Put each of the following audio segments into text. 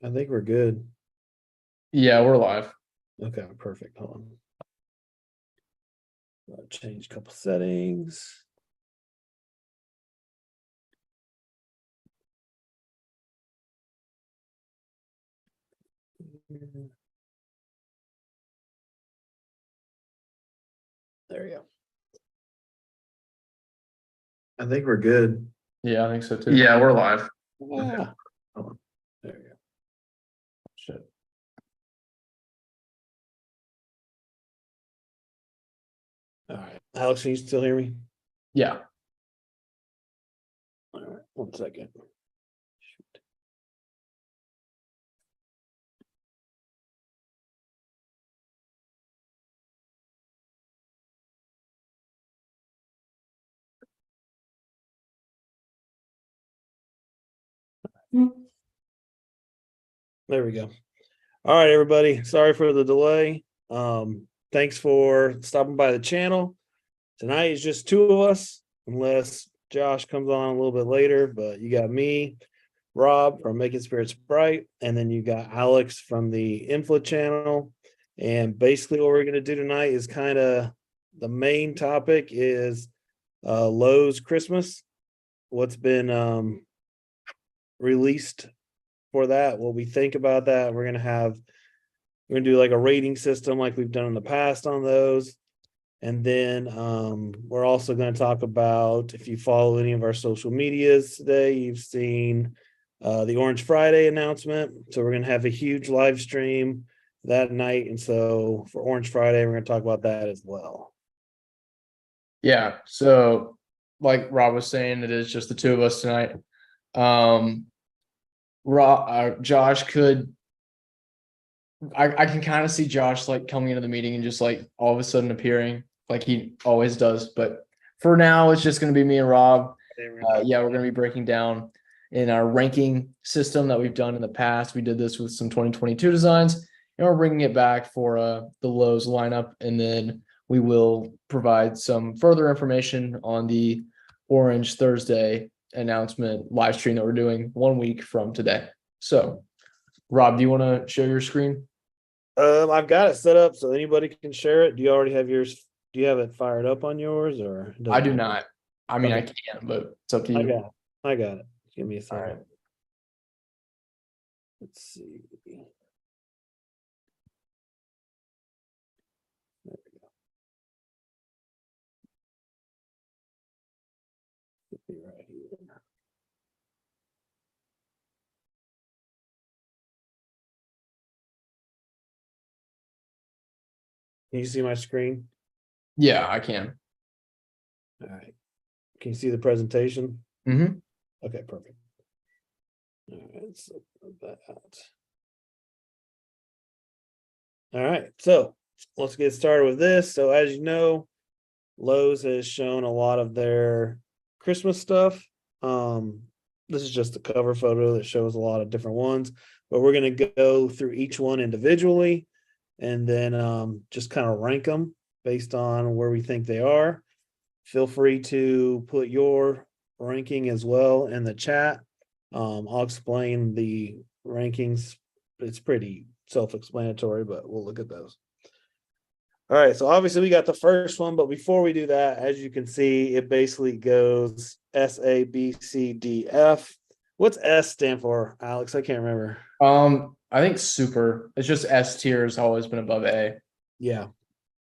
I think we're good. Yeah, we're live. Okay, perfect. Hold on. I'll change a couple settings. There we go. I think we're good. Yeah, I think so too. Yeah, we're live. Yeah. Hold on. There we go. Shit. All right. Alex, can you still hear me? Yeah. All right. 1 second. Shoot. There we go. All right, everybody. Sorry for the delay. Thanks for stopping by the channel. Tonight is just two of us, unless Josh comes on a little bit later. But you got me, Rob from Making Spirits Bright, and then you got Alex from the Infla channel. And basically, what we're going to do tonight is kind of the main topic is Lowe's Christmas. What's been released for that? What we think about that? We're gonna do like a rating system like we've done in the past on those. And then we're also going to talk about, if you follow any of our social medias today, you've seen the Orange Friday announcement. So we're going to have a huge live stream that night. And so for Orange Friday, we're going to talk about that as well. Yeah. So like Rob was saying, it is just the two of us tonight. Josh could I can kind of see Josh like coming into the meeting and just like all of a sudden appearing like he always does. But for now, it's just going to be me and Rob. Yeah, we're going to be breaking down in our ranking system that we've done in the past. We did this with some 2022 designs, and we're bringing it back for the Lowe's lineup. And then we will provide some further information on the Orange Thursday announcement live stream that we're doing 1 week from today. So, Rob, do you want to share your screen? I've got it set up so anybody can share it. Do you already have yours? Do you have it fired up on yours, or I do not. I mean, Okay. I can, but it's up to I you. got it. I got it. Give me a All second. right. Let's see. There we go. Should be right here. Can you see my screen? Yeah, I can. All right. Can you see the presentation? Mm-hmm. Okay, perfect. All right, so that. All right, so let's get started with this. So as you know, Lowe's has shown a lot of their Christmas stuff. This is just a cover photo that shows a lot of different ones, but we're going to go through each one individually and then just kind of rank them based on where we think they are. Feel free to put your ranking as well in the chat. I'll explain the rankings. It's pretty self-explanatory, but we'll look at those. All right, so obviously we got the first one, but before we do that, as you can see, it basically goes S, A, B, C, D, F. What's S stand for, Alex? I can't remember. I think super. It's just S tier has always been above A. Yeah.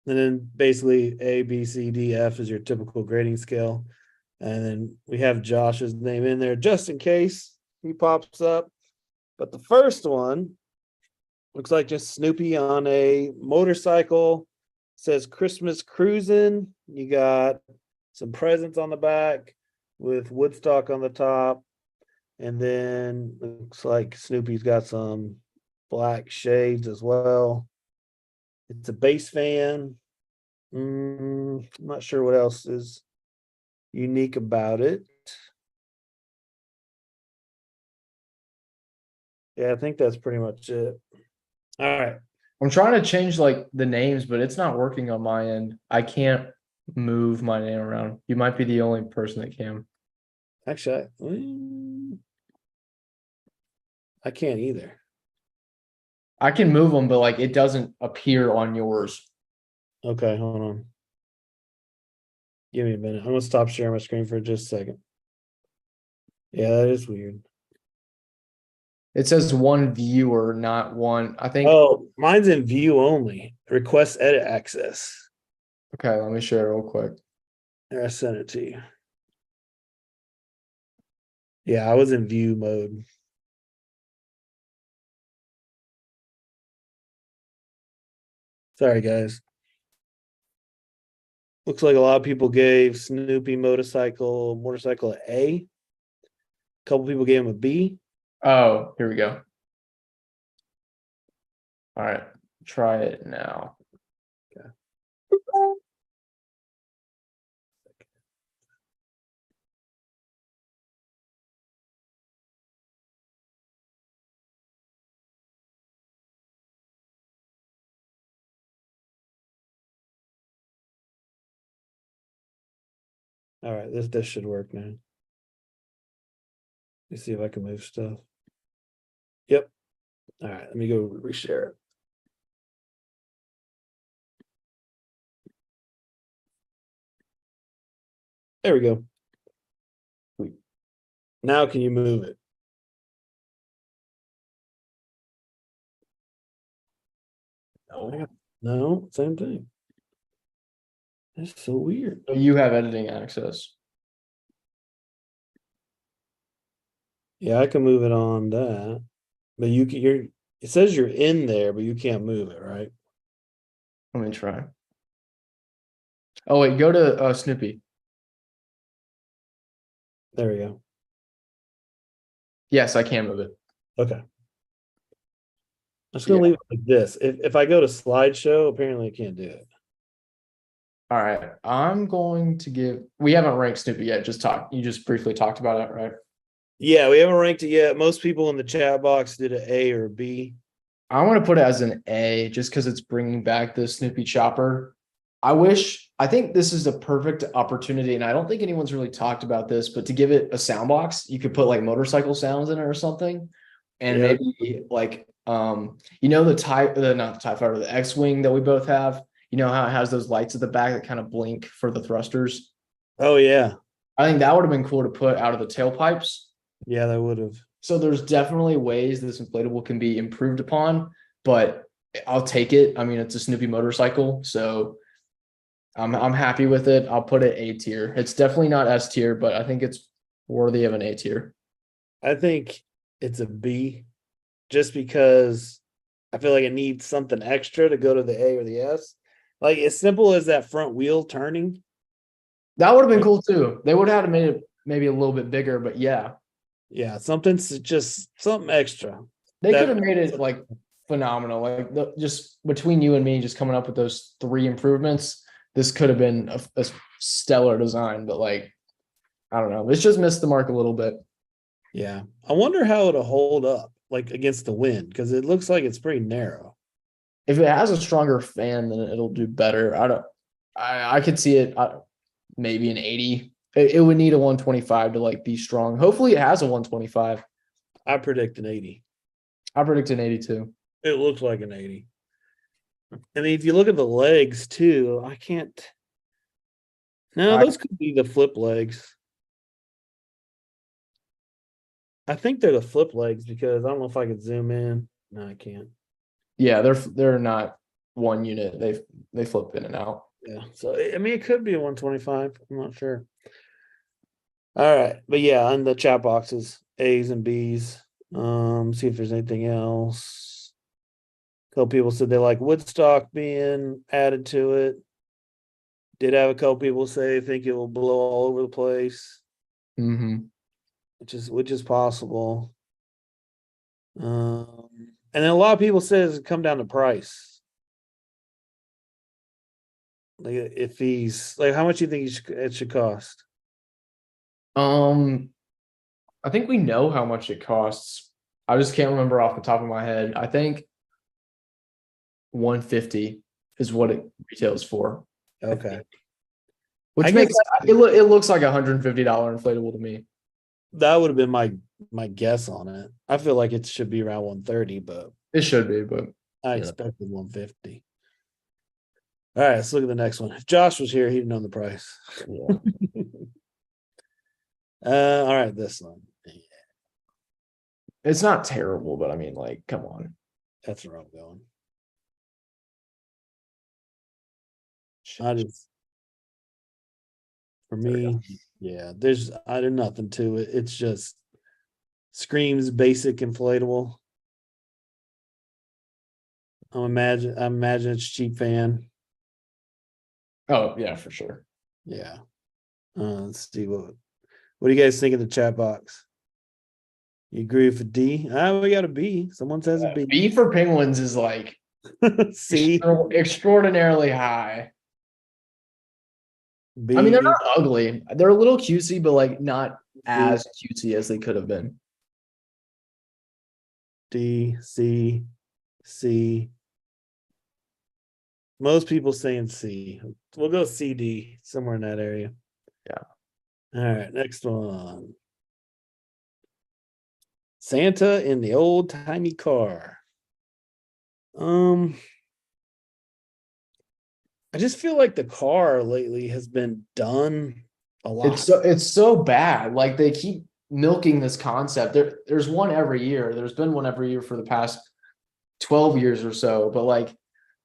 And then basically A, B, C, D, F is your typical grading scale. And then we have Josh's name in there just in case he pops up. But the first one looks like just Snoopy on a motorcycle. Says Christmas cruising. You got some presents on the back with Woodstock on the top. And then looks like Snoopy's got some black shades as well. It's a base fan. I'm not sure what else is unique about it. Yeah, I think that's pretty much it. All right. I'm trying to change like the names, but it's not working on my end. I can't move my name around. You might be the only person that can. Actually, I can't either. I can move them, but like it doesn't appear on yours. Okay, hold on. Give me a minute. I'm gonna stop sharing my screen for just a second. Yeah, that is weird. It says one viewer, not one. I think. Oh, mine's in view only. Request edit access. Okay, let me share it real quick. There, I sent it to you. Yeah, I was in view mode. Sorry, guys. Looks like a lot of people gave Snoopy motorcycle an A. A couple people gave him a B. Oh, here we go. All right, try it now. Okay. All right, this should work now. Let's see if I can move stuff. Yep. All right, let me go reshare it. There we go. Now can you move it? No, same thing. That's so weird. You have editing access. Yeah, I can move it on that, but it says you're in there, but you can't move it, right? Let me try. Oh wait, go to Snoopy. There we go. Yes, I can move it. Okay. I'm just gonna leave it like this. If I go to slideshow, apparently I can't do it. All right, I'm going to give. We haven't ranked Snoopy yet. You just briefly talked about it, right? Yeah, we haven't ranked it yet. Most people in the chat box did an A or a B. I want to put it as an A just because it's bringing back the Snoopy chopper. I think this is a perfect opportunity, and I don't think anyone's really talked about this, but to give it a sound box, you could put like motorcycle sounds in it or something. And Yeah. maybe like not the TIE fighter, the X-Wing that we both have. You know how it has those lights at the back that kind of blink for the thrusters? Oh yeah. I think that would have been cool to put out of the tailpipes. Yeah, that would have. So there's definitely ways this inflatable can be improved upon, but I'll take it. I mean, it's a Snoopy motorcycle, so I'm happy with it. I'll put it A tier. It's definitely not S tier, but I think it's worthy of an A tier. I think it's a B, just because I feel like it needs something extra to go to the A or the S. Like as simple as that front wheel turning. That would have been cool too. They would have had to made it maybe a little bit bigger, but yeah. Yeah, just something extra. They could have made it like phenomenal. Like just between you and me, just coming up with those 3 improvements, this could have been a stellar design. But like, I don't know, it's just missed the mark a little bit. Yeah, I wonder how it'll hold up like against the wind, because it looks like it's pretty narrow. If it has a stronger fan, then it'll do better. I could see it maybe an 80. It would need a 125 to like be strong. Hopefully it has a 125. I predict an 80. I predict an 82. It looks like an 80. I mean, if you look at the legs too, I can't. No, those could be the flip legs. I think they're the flip legs, because I don't know if I could zoom in. No, I can't. Yeah, they're not one unit. They flip in and out. Yeah. So I mean, it could be a 125. I'm not sure. All right, but yeah, on the chat boxes, A's and B's. See if there's anything else. A couple people said they like Woodstock being added to it. Did have a couple people say they think it will blow all over the place, which is possible. And then a lot of people says it come down to price. Like if he's like, how much do you think it should cost? I think we know how much it costs. I just can't remember off the top of my head. I think 150 is what it retails for. Okay. Which makes it looks like $150 inflatable to me. That would have been my guess on it. I feel like it should be around 130, but It should be, but I yeah. expected 150. All right, let's look at the next one. If Josh was here, he'd know the price. Yeah. All right, this one. It's not terrible, but I mean, like, come on. That's where I'm going. I just, for me, yeah, there's nothing to it. It's just screams basic inflatable. I imagine it's cheap fan. Oh, yeah, for sure. Yeah. Let's see what do you guys think of the chat box? You agree with a D? We got a B. Someone says a B. B for penguins is like C. extraordinarily high. B. I mean, they're not ugly. They're a little cutesy, but like not as cutesy as they could have been. D. C. C. Most people saying C. We'll go CD, somewhere in that area. Yeah. All right, next one. Santa in the old timey car. I just feel like the car lately has been done a lot. It's so bad. Like they keep milking this concept. There's one every year. There's been one every year for the past 12 years or so, but like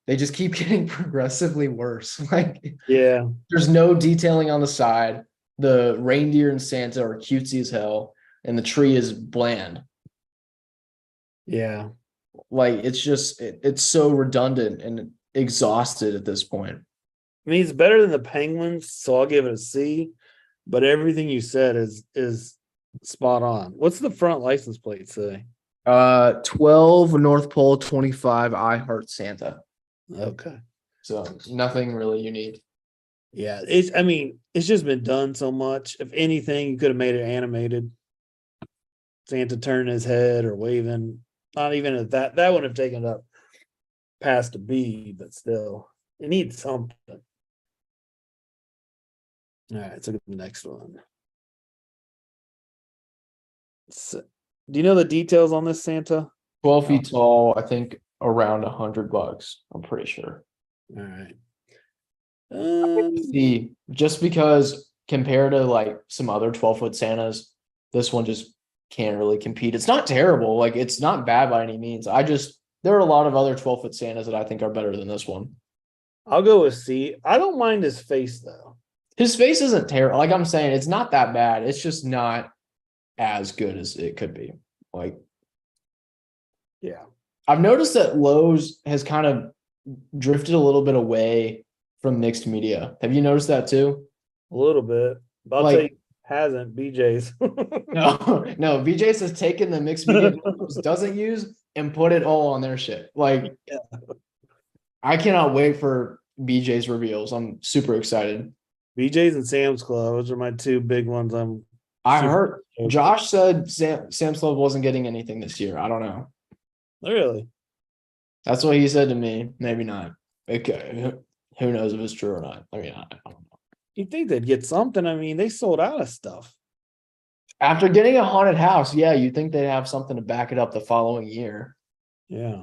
they just keep getting progressively worse. Like Yeah. there's no detailing on the side. The reindeer and Santa are cutesy as hell, and the tree is bland. Yeah. Like it's so redundant and exhausted at this point. I mean, it's better than the Penguins, so I'll give it a C. But everything you said is spot on. What's the front license plate say? 12 North Pole, 25 I Heart Santa. Okay. So nothing really unique. Yeah, it's just been done so much. If anything, you could have made it animated. Santa turning his head or waving. Not even at that. That would have taken it up past a B, but still, it needs something. All right, let's look at the next one. So, do you know the details on this Santa? 12 feet tall, I think around $100. I'm pretty sure. All right. See, just because compared to like some other 12-foot Santas, this one just can't really compete. It's not terrible. Like it's not bad by any means. There are a lot of other 12-foot Santas that I think are better than this one. I'll go with C. I don't mind his face though. His face isn't terrible. Like I'm saying, it's not that bad. It's just not as good as it could be. Like, yeah, I've noticed that Lowe's has kind of drifted a little bit away from mixed media. Have you noticed that too? a little bit. But I'll Like, tell you, hasn't BJ's. no, VJ's has taken the mixed media Lowe's doesn't use and put it all on their shit. Like, Yeah. I cannot wait for BJ's reveals. I'm super excited. BJ's and Sam's Club. Those are my two big ones. I heard Josh said Sam's Club wasn't getting anything this year. I don't know. Really? That's what he said to me. Maybe not. Okay. Who knows if it's true or not? I mean, I don't know. You'd think they'd get something. I mean, they sold out of stuff. After getting a haunted house, yeah, you'd think they'd have something to back it up the following year. Yeah.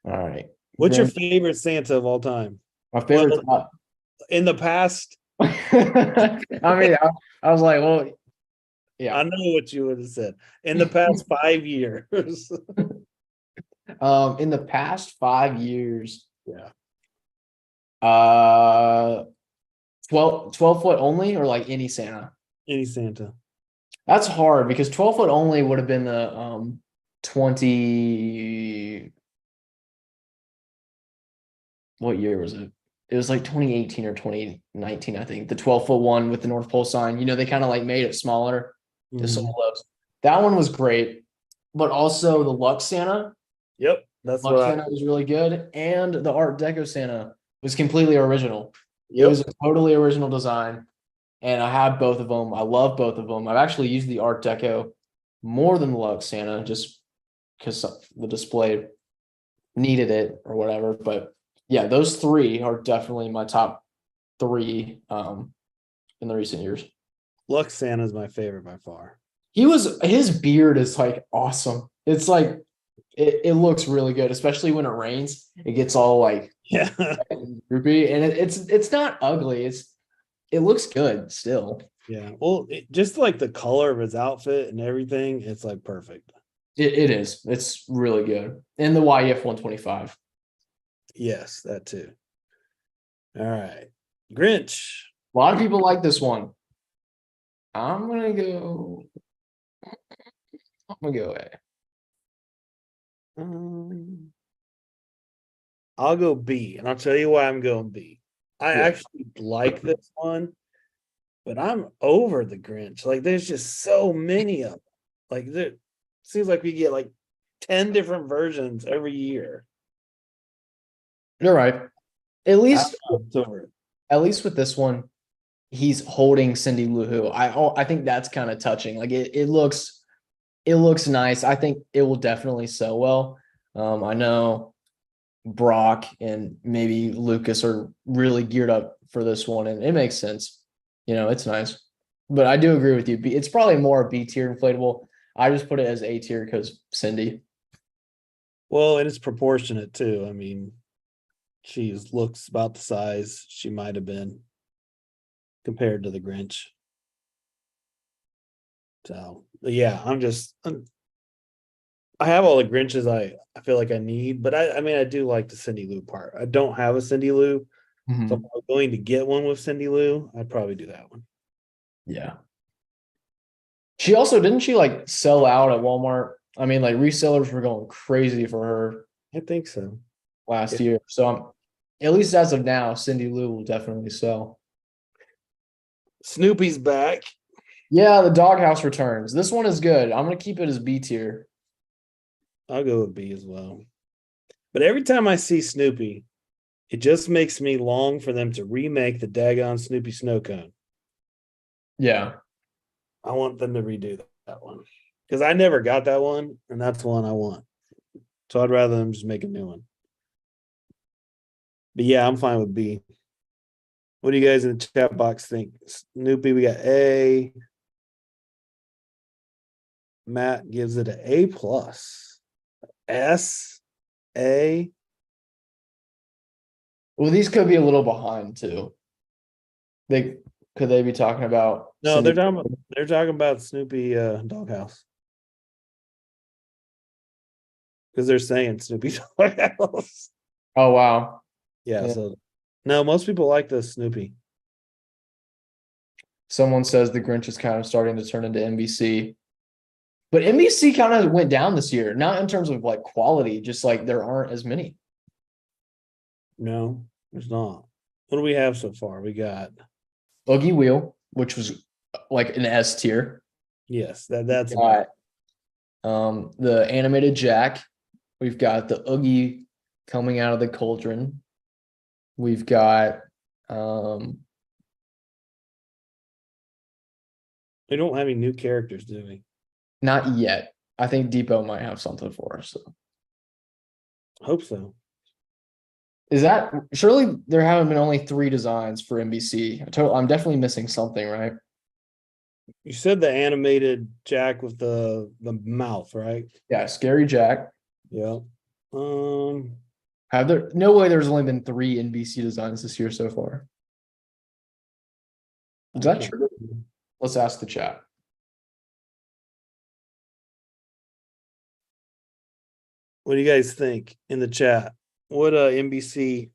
All right. What's your favorite Santa of all time? My favorite. In the past? I mean, I was like, well, yeah. I know what you would have said. In the past 5 years. In the past 5 years. Yeah. 12 foot only or like any Santa? Any Santa. That's hard because 12 foot only would have been the 20. What year was it? It was like 2018 or 2019, I think. The 12-foot one with the North Pole sign. You know, they kind of like made it smaller. That one was great. But also the Lux Santa. Yep. That's Lux Santa was really good. And the Art Deco Santa was completely original. It was a totally original design. And I have both of them. I love both of them. I've actually used the Art Deco more than the Lux Santa just because the display needed it or whatever. But yeah, those three are definitely my top three in the recent years. Lux Santa is my favorite by far. His beard is like awesome. It's like It looks really good, especially when it rains. It gets all like Yeah. droopy, and it's not ugly. It looks good still. Yeah. Well, just like the color of his outfit and everything, it's like perfect. It is. It's really good. And the YF 125. Yes, that too. All right. Grinch. A lot of people like this one. I'm gonna go. I'm gonna go A. Um, I'll go B, and I'll tell you why I'm going B. I Yeah. actually like this one, but I'm over the Grinch. Like, there's just so many of them. Like, there seems like we get like 10 different versions every year. You're right. At I least don't know, it's over it. at least with this one, he's holding Cindy Lou Who. I think that's kind of touching. Like it looks nice. I think it will definitely sell well. I know Brock and maybe Lucas are really geared up for this one, and it makes sense. It's nice. But I do agree with you. It's probably more a B tier inflatable. I just put it as A tier because Cindy. Well, and it's proportionate too. I mean, she looks about the size she might have been compared to the Grinch. So, but yeah, I have all the Grinches I feel like I need, but I mean, I do like the Cindy Lou part. I don't have a Cindy Lou, so if Mhm. I'm going to get one with Cindy Lou, I'd probably do that one. Yeah. She also didn't she like sell out at Walmart? I mean, like resellers were going crazy for her I think so. Yeah. last year. So at least as of now, Cindy Lou will definitely sell. Snoopy's back. Yeah, the doghouse returns. This one is good. I'm gonna keep it as B tier. I'll go with B as well. But every time I see Snoopy, it just makes me long for them to remake the daggone Snoopy snow cone. Yeah. I want them to redo that one because I never got that one, and that's one I want. So I'd rather them just make a new one. But yeah, I'm fine with B. What do you guys in the chat box think? Snoopy, we got A. Matt gives it an A plus. S, A. Well, these could be a little behind too. They be talking about No, Cindy? they're talking about Snoopy doghouse because they're saying Snoopy doghouse. Oh wow. Yeah, Yeah. so no, most people like the Snoopy. Someone says the Grinch is kind of starting to turn into NBC. But NBC kind of went down this year, not in terms of like quality, just like there aren't as many. No, there's not. What do we have so far? We got Oogie Wheel, which was like an S tier. yes, that's Got the animated Jack. We've got the Oogie coming out of the cauldron. We've got we don't have any new characters, do we? not yet. I think Depot might have something for us. So. Hope so. Is that surely there haven't been only 3 designs for NBC? I'm definitely missing something, right? You said the animated Jack with the mouth, right? Yeah, Scary Jack. Yeah. Um, Have there no way there's only been 3 NBC designs this year so far. Is I that can't. true? Let's ask the chat. What do you guys think in the chat? What NBC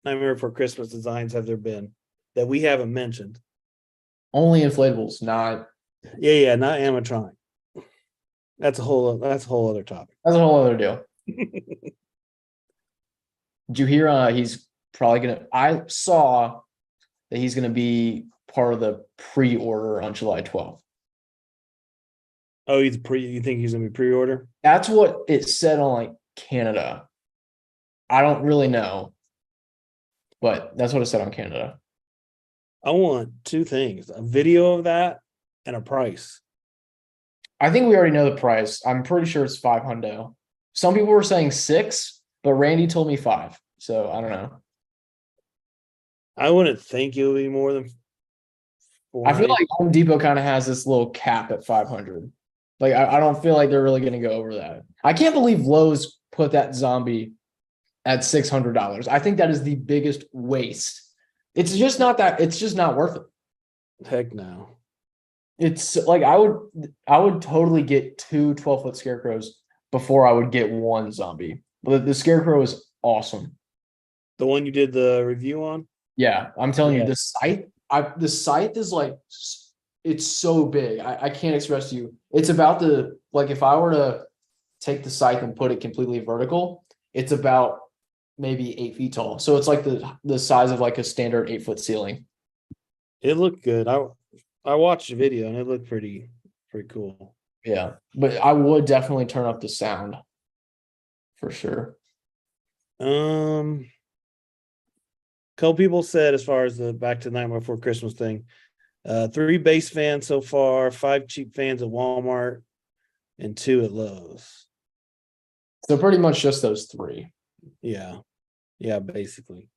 Nightmare Before Christmas designs have there been that we haven't mentioned? Only inflatables, not Yeah, not animatronic. That's a whole other topic. that's a whole other deal. Did you hear he's probably gonna I saw that he's gonna be part of the pre-order on July 12th. Oh, you think he's gonna be pre-order? That's what it said on like Canada. I don't really know, but that's what it said on Canada. I want 2 things: a video of that and a price. I think we already know the price. I'm pretty sure it's 500. Some people were saying 6, but Randy told me 5. So I don't know. I wouldn't think it would be more than I feel 490. like Home Depot kind of has this little cap at 500. Like I don't feel like they're really gonna go over that. I can't believe Lowe's put that zombie at $600. I think that is the biggest waste. It's just not that. It's just not worth it. Heck no. It's like I would totally get 2 12-foot scarecrows before I would get one zombie. But the scarecrow is awesome. The one you did the review on? Yeah, I'm telling you, Yeah. the scythe is like it's so big. I can't express to you. It's about the like if I were to take the scythe and put it completely vertical, it's about maybe 8 feet tall. So it's like the size of like a standard 8-foot ceiling. It looked good. I watched the video and it looked pretty cool. Yeah, but I would definitely turn up the sound for sure. Couple people said as far as the back to Nightmare Before Christmas thing, 3 base fans so far, 5 cheap fans at Walmart, and 2 at Lowe's. So pretty much just those three. Yeah. Yeah, basically.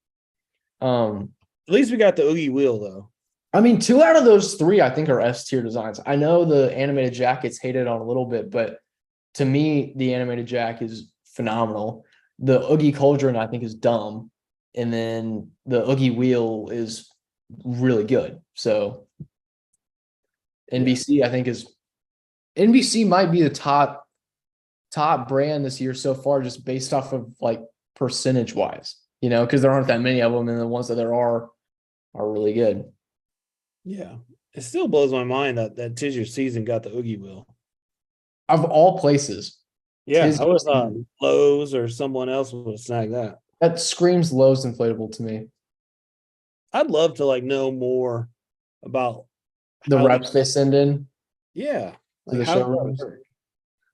Um, At least we got the Oogie Wheel though. I mean, 2 out of those 3 I think are S tier designs. I know the animated jack gets hated on a little bit, but to me, the animated jack is phenomenal. The Oogie Cauldron I think is dumb, and then the Oogie Wheel is really good. So NBC I think is NBC might be the top brand this year so far, just based off of like percentage wise, because there aren't that many of them, and the ones that there are really good. Yeah. It still blows my mind that Tis Your Season got the Oogie Wheel. Of all places. Yeah, Tis I would have Your thought Season. Lowe's or someone else would have snagged that. That screams Lowe's inflatable to me. I'd love to like know more about The how reps they send in yeah, to like the how does that showrooms, work?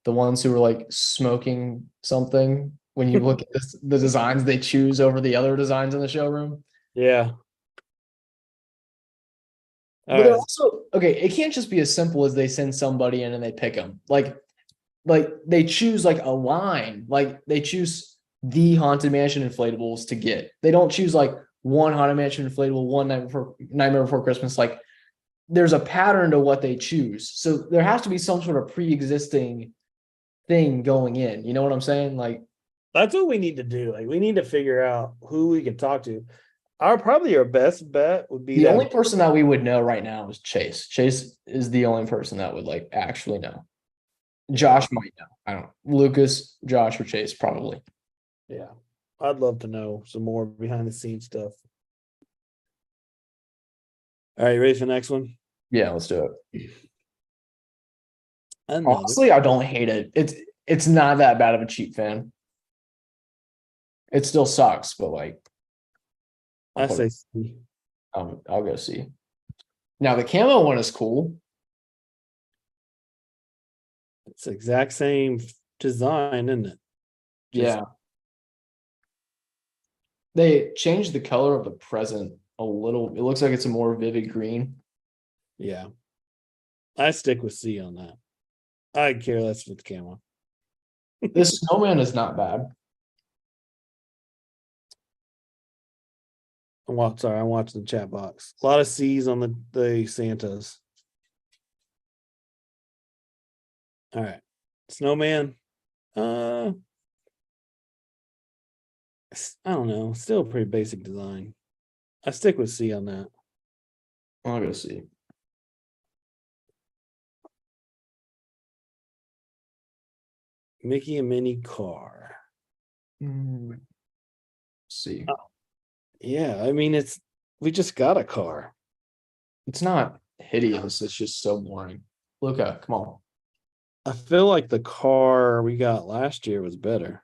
the ones who are like smoking something. When you look at the designs they choose over the other designs in the showroom, Yeah. All but they're right. also okay. It can't just be as simple as they send somebody in and they pick them. Like they choose like a line. Like they choose the Haunted Mansion inflatables to get. They don't choose like one Haunted Mansion inflatable, one Nightmare Before Christmas. Like there's a pattern to what they choose. So there has to be some sort of pre-existing thing going in. You know what I'm saying? Like That's what we need to do. Like we need to figure out who we can talk to. Our best bet would be the that only person that we would know right now is Chase. Chase is the only person that would like actually know. Josh might know. I don't know. Lucas, Josh, or Chase probably. yeah. I'd love to know some more behind the scenes stuff. All right, you ready for the next one? Yeah, let's do it. Another. Honestly, I don't hate it. It's not that bad of a cheap fan. It still sucks, but like I say C. I'll go see. Now the camo one is cool. It's the exact same design, isn't it? Yeah. They changed the color of the present a little. It looks like it's a more vivid green. Yeah. I stick with C on that. I care less with the camo. This snowman is not bad. I'm watching the chat box. A lot of C's on the Santas. All right. Snowman. I don't know. Still a pretty basic design. I stick with C on that. I'll go see. Mickey and Minnie car. See. Yeah, I mean we just got a car. It's not hideous. It's just so boring. Luca, come on. I feel like the car we got last year was better.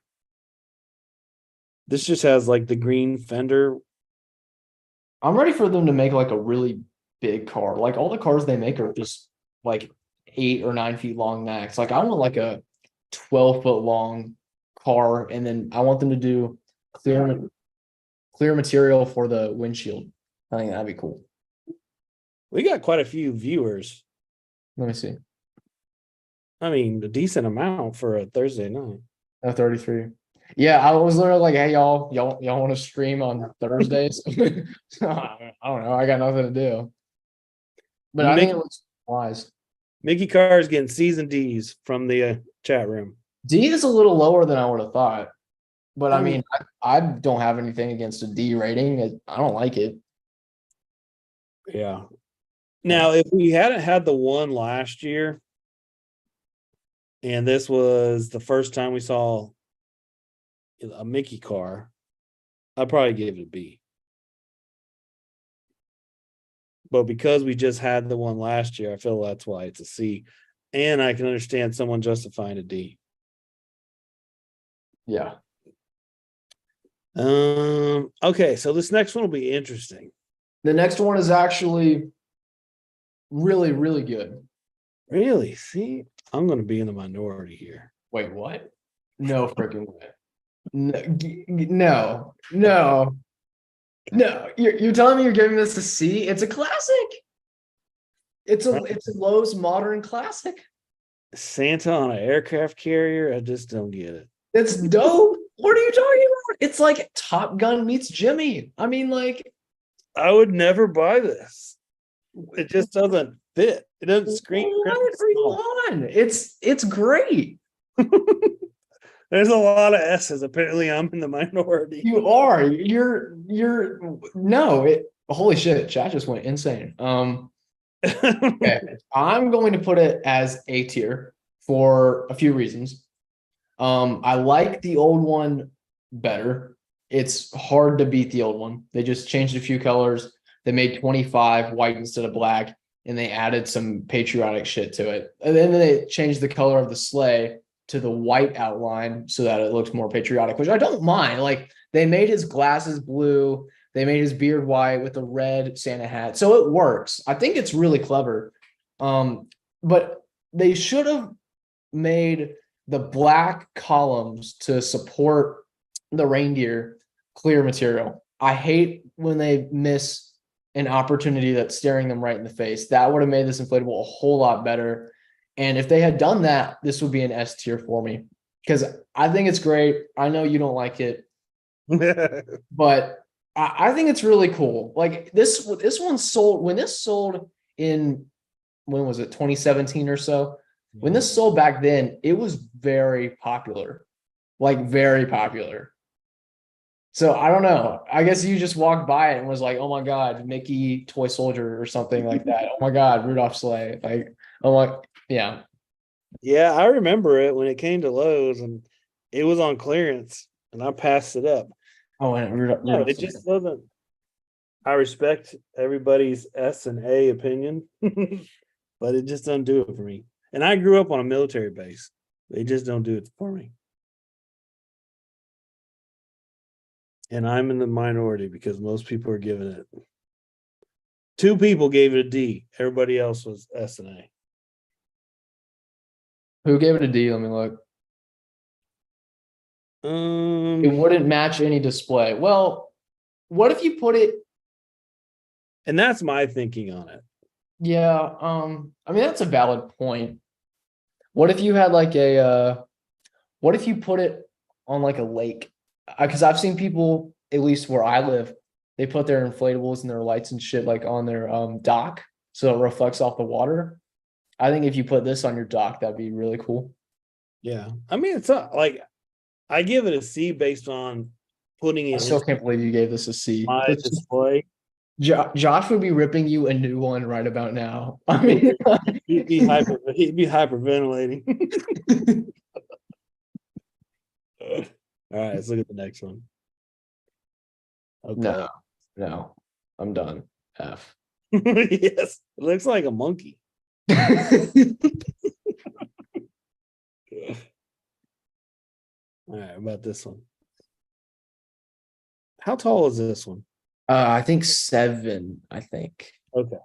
This just has like the green fender. I'm ready for them to make like a really big car. Like all the cars they make are just like 8 or 9 feet long max. Like I want like a 12-foot long car, and then I want them to do clear material for the windshield. I think that'd be cool. We got quite a few viewers. Let me see. I mean, a decent amount for a Thursday night. 33. Yeah, I was literally like, hey, y'all want to stream on Thursdays? I don't know. I got nothing to do. But I think it looks wise. Mickey Carr is getting C's and D's from the chat room. D is a little lower than I would have thought. But I mean, I don't have anything against a D rating. I don't like it. Yeah. Now, if we hadn't had the one last year, and this was the first time we saw a Mickey car, I'd probably give it a B. But because we just had the one last year, I feel that's why it's a C. And I can understand someone justifying a D. Yeah. Okay, so this next one will be interesting. The next one is actually really, really good. Really? See, I'm going to be in the minority here. Wait, what? No freaking way. No. You're telling me you're giving this a C? It's a classic. It's a Lowe's modern classic. Santa on an aircraft carrier? I just don't get it. It's dope. What are you talking about? It's like Top Gun meets Jimmy. I mean, like, I would never buy this. It just doesn't fit. It doesn't scream. It's great. There's a lot of S's. Apparently, I'm in the minority. You are. Holy shit, chat just went insane. Okay. I'm going to put it as A tier for a few reasons. I like the old one better. It's hard to beat the old one. They just changed a few colors. They made 25 white instead of black, and they added some patriotic shit to it. And then they changed the color of the sleigh to the white outline so that it looks more patriotic, which I don't mind. Like, they made his glasses blue. They made his beard white with a red Santa hat. So it works. I think it's really clever. But they should have made the black columns to support the reindeer clear material. I hate when they miss an opportunity that's staring them right in the face. That would have made this inflatable a whole lot better. And if they had done that, this would be an S tier for me, because I think it's great. I know you don't like it, but I think it's really cool. Like this one sold, when this sold in, when was it, 2017 or so? When this sold back then, it was very popular, like very popular. So I don't know. I guess you just walked by it and was like, oh my God, Mickey toy soldier or something like that. Oh my God, Rudolph sleigh. Like, I'm like, yeah. Yeah, I remember it when it came to Lowe's and it was on clearance and I passed it up. Oh, and No, it just doesn't. I respect everybody's S and A opinion, but it just doesn't do it for me. And I grew up on a military base. They just don't do it for me. And I'm in the minority because most people are giving it. 2 people gave it a D. Everybody else was S and A. Who gave it a D? Let me look. It wouldn't match any display. Well, what if you put it? And that's my thinking on it. Yeah, I mean, that's a valid point. What if you had like what if you put it on like a lake? Because I've seen people, at least where I live, they put their inflatables and their lights and shit like on their dock, so it reflects off the water. I think if you put this on your dock, that'd be really cool. Yeah, I mean, it's not like I give it a C based on putting it. I still can't believe you gave this a C. My display. Josh would be ripping you a new one right about now. I mean, he'd be hyperventilating. All right, let's look at the next one. Okay. No, I'm done. F. Yes, it looks like a monkey. All right, about this one. How tall is this one? I think 7. I think. Okay.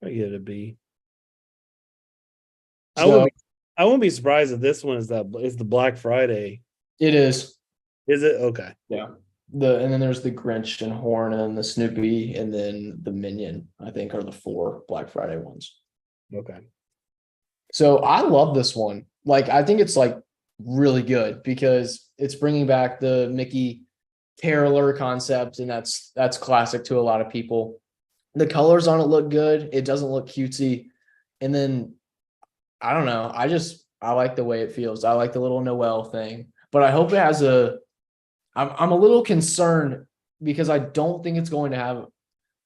I get a B. So, I won't be surprised if this one is the Black Friday. It is. Is it? Okay. Yeah. And then there's the Grinch and Horn, and then the Snoopy, and then the Minion, I think, are the 4 Black Friday ones. Okay. So I love this one. Like, I think it's like really good because it's bringing back the Mickey caroler concept, and that's classic to a lot of people. The colors on it look good. It doesn't look cutesy. And then I don't know. I like the way it feels. I like the little Noel thing, but I hope it has I'm a little concerned because I don't think it's going to have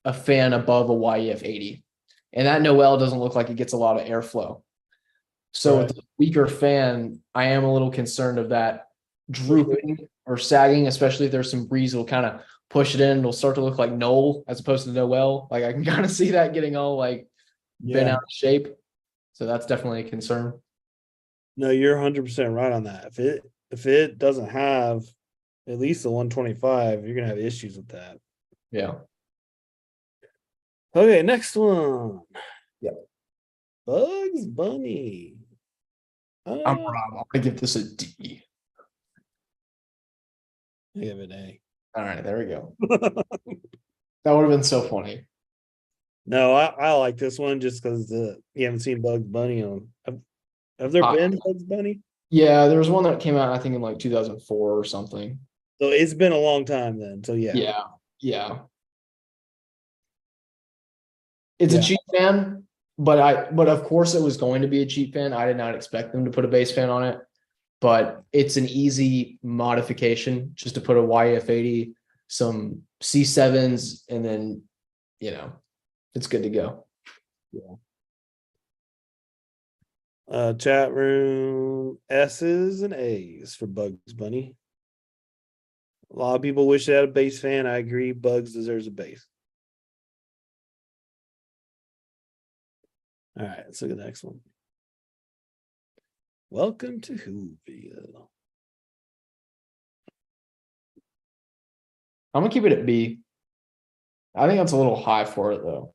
a fan above a YEF 80. And that Noel doesn't look like it gets a lot of airflow. So Right. with the weaker fan, I am a little concerned of that drooping or sagging, especially if there's some breeze, it'll kind of push it in. It'll start to look like Noel as opposed to Noel. Like I can kind of see that getting all like bent Yeah. out of shape. So that's definitely a concern. No, you're 100% right on that. If it doesn't have at least the 125, you're gonna have issues with that. Yeah. Okay, next one. Yeah. Bugs Bunny. I'm Rob. I'm gonna give this a D. I give it an All right, there we go. A. That would have been so funny. No, I like this one just because you haven't seen Bugs Bunny on. Have there Uh, been Bugs Bunny? Yeah, there was one that came out, I think, in like 2004 or something. So it's been a long time then. So yeah. Yeah. Yeah. It's a Yeah. cheap fan, but of course it was going to be a cheap fan. I did not expect them to put a base fan on it, but it's an easy modification just to put a YF80, some C7s, and then it's good to go. Chat room S's and A's for Bugs Bunny. A lot of people wish they had a base fan. I agree. Bugs deserves a base. All right, let's look at the next one. Welcome to Whoville. I'm gonna keep it at B. I think that's a little high for it though.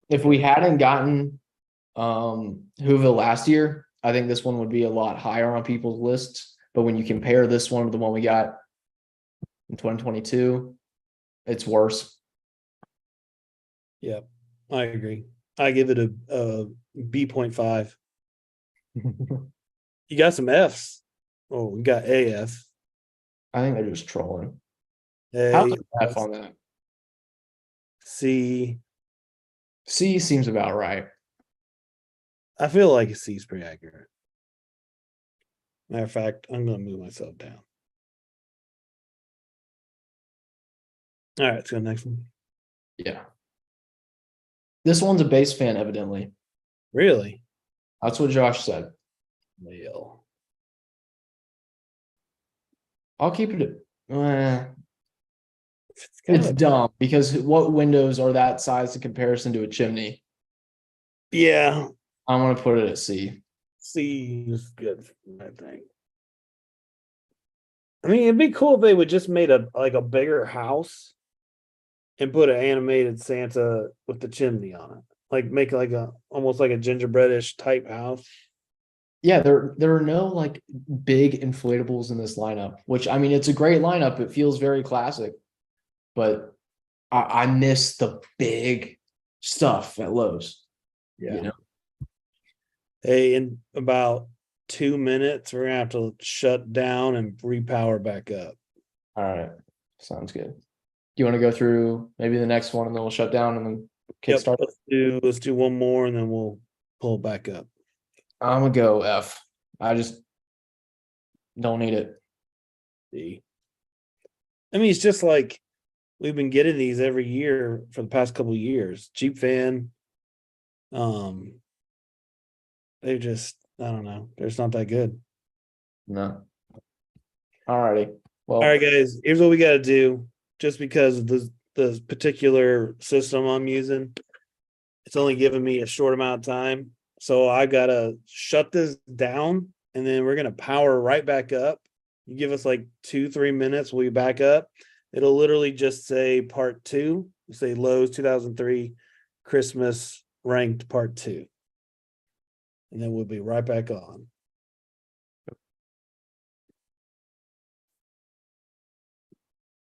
If we hadn't gotten Whoville last year, I think this one would be a lot higher on people's lists. But when you compare this one to the one we got in 2022, it's worse. Yeah, I agree. I give it a B.5. You got some F's. Oh, we got AF. I think they're just trolling. A, How's the F on that? C. C seems about right. I feel like a C is pretty accurate. Matter of fact, I'm going to move myself down. All right, let's go next one. Yeah. This one's a base fan, evidently. Really? That's what Josh said. Well, I'll keep it at it's kind it's of dumb because what windows are that size in comparison to a chimney? yeah. I'm gonna put it at C. C is good, I think. I mean, it'd be cool if they would just made a bigger house and put an animated Santa with the chimney on it. Like make like a almost like a gingerbreadish type house. Yeah, there are no like big inflatables in this lineup, which I mean it's a great lineup. It feels very classic, but I miss the big stuff at Lowe's. Yeah. You know? Hey, in about 2 minutes, we're gonna have to shut down and repower back up. All right. Sounds good. Do you want to go through maybe the next one and then we'll shut down and then kickstart? Let's do one more and then we'll pull it back up. I'm gonna go F. I just don't need it. D. I mean, it's just like we've been getting these every year for the past couple of years. Cheap fan. They just I don't know. They're just not that good. No. All righty. Well, All right, guys. Here's what we got to do. Just because of the particular system I'm using, it's only giving me a short amount of time, so I gotta shut this down, and then we're gonna power right back up. You give us like 2-3 minutes, we'll be back up. It'll literally just say part 2. It'll say Lowe's 2003 Christmas ranked part 2, and then we'll be right back on.